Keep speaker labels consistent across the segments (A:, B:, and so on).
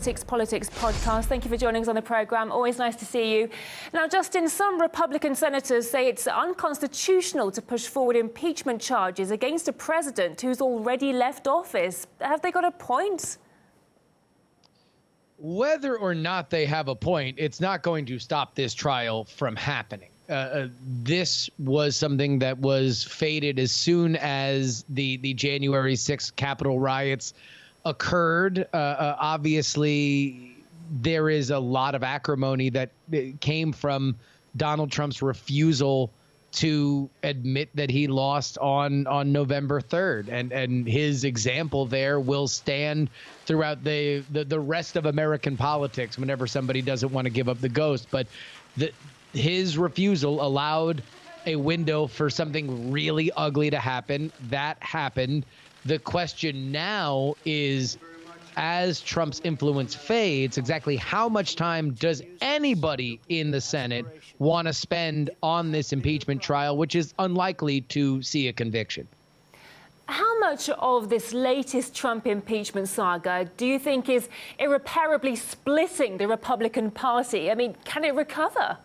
A: Politics podcast. Thank you for joining us on the programme. Always nice to see you. Now, Justin, some Republican senators say it's unconstitutional to push forward impeachment charges against a president who's already left office. Have they got a point?
B: Whether or not they have a point, it's not going to stop this trial from happening. This was something that was fated as soon as the January 6th Capitol riots occurred. Obviously, there is a lot of acrimony that came from Donald Trump's refusal to admit that he lost on November 3rd. And his example there will stand throughout the rest of American politics whenever somebody doesn't want to give up the ghost. But his refusal allowed a window for something really ugly to happen. That happened. The question now is, as Trump's influence fades, exactly how much time does anybody in the Senate want to spend on this impeachment trial, which is unlikely to see a conviction?
A: How much of this latest Trump impeachment saga do you think is irreparably splitting the Republican Party? I mean, can it recover?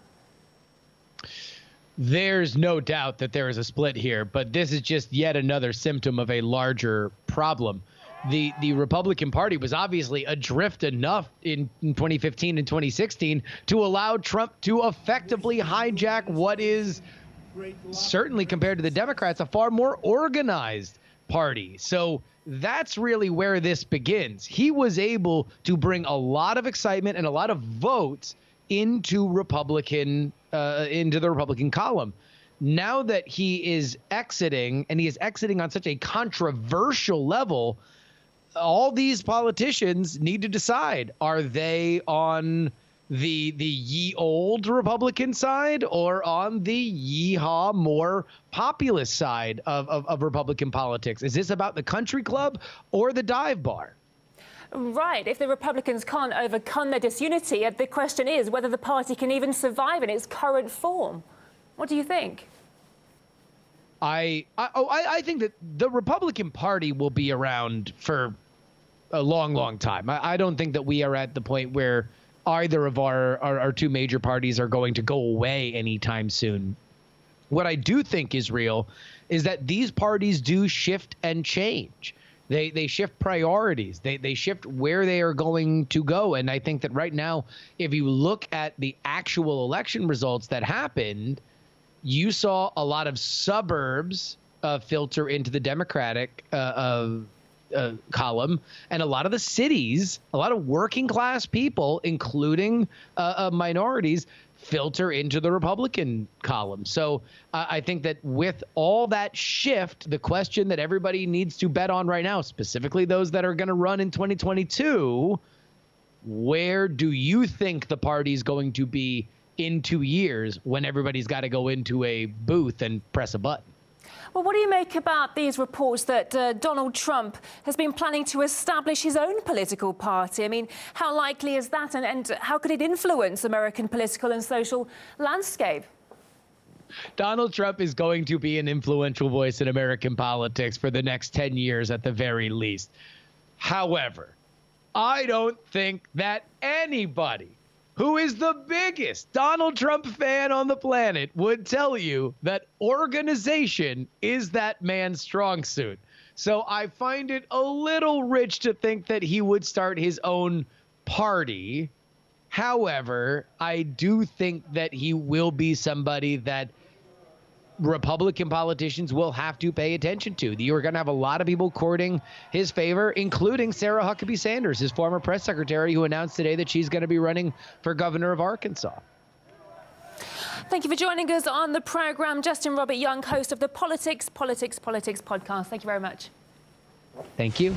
B: There's no doubt that there is a split here, but this is just yet another symptom of a larger problem. The Republican Party was obviously adrift enough in 2015 and 2016 to allow Trump to effectively hijack what is, certainly compared to the Democrats, a far more organized party. So that's really where this begins. He was able to bring a lot of excitement and a lot of votes into the Republican column. Now that he is exiting, and he is exiting on such a controversial level, all these politicians need to decide: are they on the ye old Republican side or on the yeehaw, more populist side of Republican politics? Is this about the country club or the dive bar?
A: Right. If the Republicans can't overcome their disunity, the question is whether the party can even survive in its current form. What do you think?
B: I think that the Republican Party will be around for a long, long time. I don't think that we are at the point where either of our two major parties are going to go away anytime soon. What I do think is real is that these parties do shift and change. They shift priorities. They shift where they are going to go. And I think that right now, if you look at the actual election results that happened, you saw a lot of suburbs filter into the Democratic column, and a lot of the cities, a lot of working class people, including minorities, filter into the Republican column. So I think that with all that shift, the question that everybody needs to bet on right now, specifically those that are going to run in 2022, where do you think the party's going to be in 2 years when everybody's got to go into a booth and press a button?
A: Well, what do you make about these reports that Donald Trump has been planning to establish his own political party? I mean, how likely is that, and how could it influence American political and social landscape?
B: Donald Trump is going to be an influential voice in American politics for the next 10 years at the very least. However, I don't think that anybody who is the biggest Donald Trump fan on the planet would tell you that organization is that man's strong suit. So I find it a little rich to think that he would start his own party. However, I do think that he will be somebody that Republican politicians will have to pay attention to. You're going to have a lot of people courting his favor, including Sarah Huckabee Sanders, his former press secretary, who announced today that she's going to be running for governor of Arkansas.
A: Thank you for joining us on the program. Justin Robert Young, host of the Politics podcast. Thank you very much.
B: Thank you.